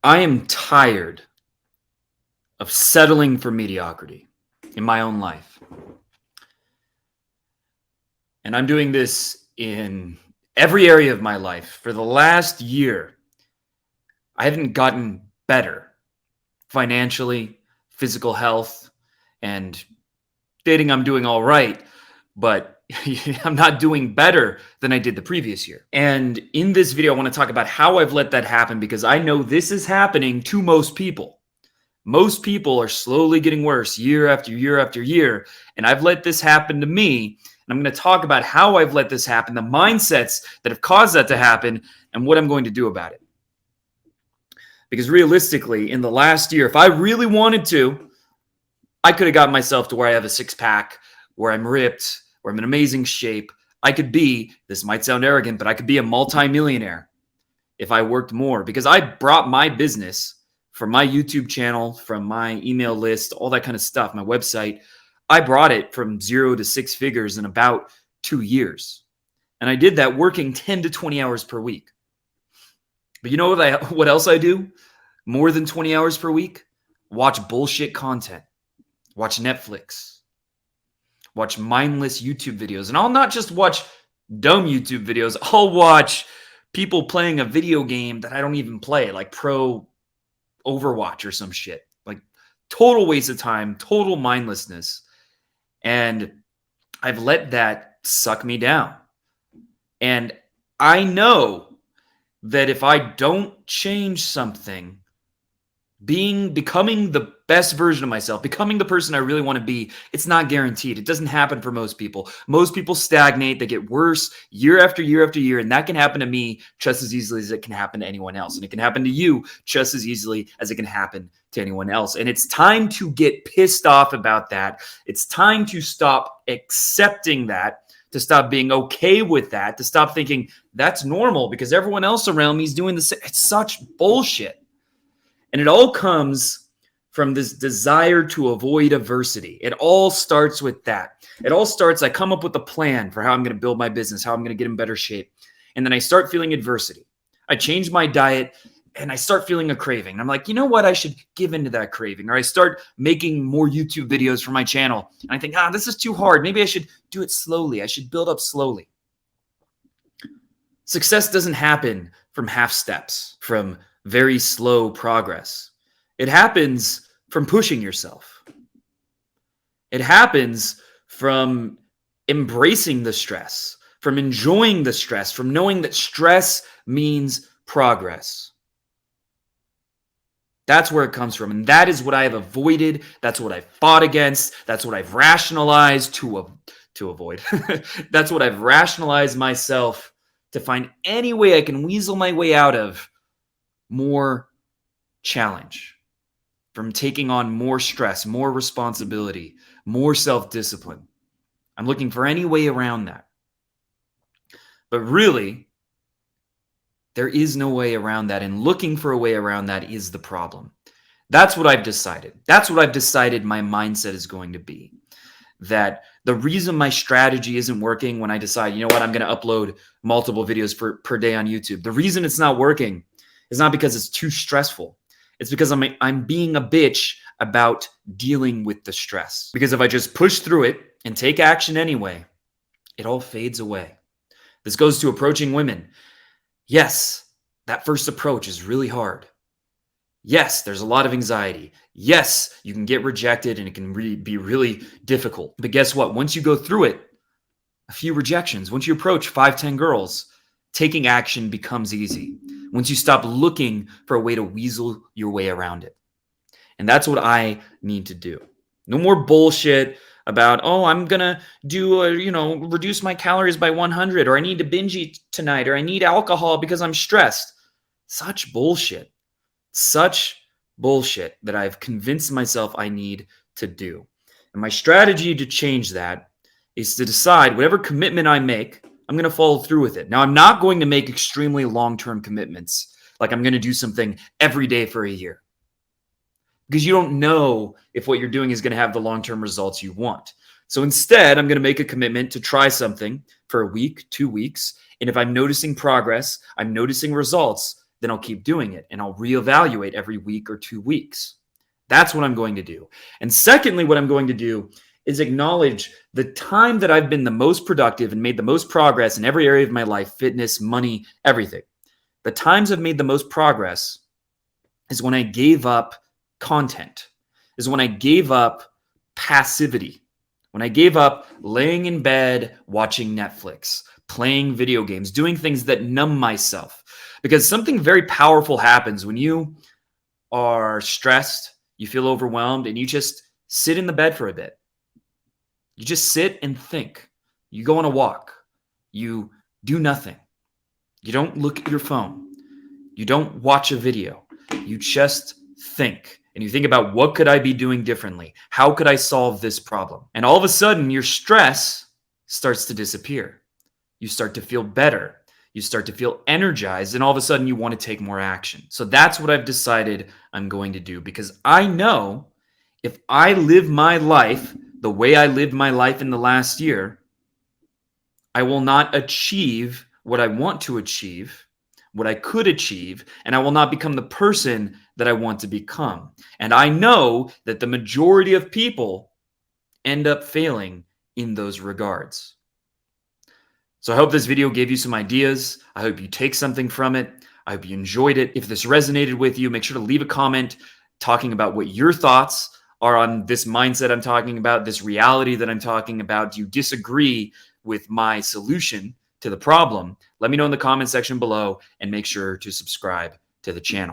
I am tired of settling for mediocrity in my own life. And I'm doing this in every area of my life. For the last year, I haven't gotten better financially, physical health, and dating. I'm doing all right, but I'm not doing better than I did the previous year. And in this video, I want to talk about how I've let that happen, because I know this is happening to most people. Most people are slowly getting worse year after year after year. And I've let this happen to me. And I'm going to talk about how I've let this happen, the mindsets that have caused that to happen, and what I'm going to do about it. Because realistically, in the last year, if I really wanted to, I could have gotten myself to where I have a six-pack, where I'm ripped, where I'm in amazing shape. I could be, this might sound arrogant, but I could be a multimillionaire if I worked more, because I brought my business from my YouTube channel, from my email list, all that kind of stuff, my website. I brought it from 0 to 6 figures in about 2 years. And I did that working 10 to 20 hours per week. But you know what else I do? More than 20 hours per week? Watch bullshit content. Watch Netflix. Watch mindless YouTube videos. And I'll not just watch dumb YouTube videos. I'll watch people playing a video game that I don't even play, like pro Overwatch or some shit. Like total waste of time, total mindlessness. And I've let that suck me down. And I know that if I don't change something, becoming the best version of myself, becoming the person I really want to be, it's not guaranteed. It doesn't happen for most people. Most people stagnate. They get worse year after year after year. And that can happen to me just as easily as it can happen to anyone else. And it can happen to you just as easily as it can happen to anyone else. And it's time to get pissed off about that. It's time to stop accepting that, to stop being okay with that, to stop thinking that's normal because everyone else around me is doing the same. It's such bullshit. And it all comes from this desire to avoid adversity. It all starts with that. It all starts, I come up with a plan for how I'm going to build my business, how I'm going to get in better shape. And then I start feeling adversity. I change my diet and I start feeling a craving. I'm like, you know what? I should give into that craving. Or I start making more YouTube videos for my channel. And I think, this is too hard. Maybe I should do it slowly. I should build up slowly. Success doesn't happen from half steps, from very slow progress. It happens from pushing yourself. It happens from embracing the stress, from enjoying the stress, from knowing that stress means progress. That's where it comes from. And that is what I have avoided. That's what I've fought against. That's what I've rationalized to avoid. That's what I've rationalized myself to find any way I can weasel my way out of more challenge, from taking on more stress, more responsibility, more self-discipline. I'm looking for any way around that. But really, there is no way around that. And looking for a way around that is the problem. That's what I've decided. That's what I've decided my mindset is going to be. That the reason my strategy isn't working when I decide, you know what, I'm going to upload multiple videos per day on YouTube. The reason it's not working is not because it's too stressful. It's because I'm being a bitch about dealing with the stress. Because if I just push through it and take action anyway, it all fades away. This goes to approaching women. Yes, that first approach is really hard. Yes, there's a lot of anxiety. Yes, you can get rejected and it can be really difficult. But guess what? Once you go through it, a few rejections, once you approach 5, 10 girls, taking action becomes easy. Once you stop looking for a way to weasel your way around it. And that's what I need to do. No more bullshit about, I'm going to do, reduce my calories by 100, or I need to binge eat tonight, or I need alcohol because I'm stressed. Such bullshit. Such bullshit that I've convinced myself I need to do. And my strategy to change that is to decide whatever commitment I make, I'm going to follow through with it. Now, I'm not going to make extremely long-term commitments, like I'm going to do something every day for a year, because you don't know if what you're doing is going to have the long-term results you want. So instead, I'm going to make a commitment to try something for a week, 2 weeks. And if I'm noticing progress, I'm noticing results, then I'll keep doing it and I'll reevaluate every week or 2 weeks. That's what I'm going to do. And secondly, what I'm going to do is acknowledge the time that I've been the most productive and made the most progress in every area of my life, fitness, money, everything. The times I've made the most progress is when I gave up content, is when I gave up passivity, when I gave up laying in bed, watching Netflix, playing video games, doing things that numb myself. Because something very powerful happens when you are stressed, you feel overwhelmed, and you just sit in the bed for a bit. You just sit and think. You go on a walk. You do nothing. You don't look at your phone. You don't watch a video. You just think. And you think about, what could I be doing differently? How could I solve this problem? And all of a sudden, your stress starts to disappear. You start to feel better. You start to feel energized. And all of a sudden, you want to take more action. So that's what I've decided I'm going to do, because I know if I live my life the way I lived my life in the last year, I will not achieve what I want to achieve, what I could achieve, and I will not become the person that I want to become. And I know that the majority of people end up failing in those regards. So I hope this video gave you some ideas. I hope you take something from it. I hope you enjoyed it. If this resonated with you, make sure to leave a comment talking about what your thoughts are on this mindset I'm talking about, this reality that I'm talking about. Do you disagree with my solution to the problem? Let me know in the comment section below, and make sure to subscribe to the channel.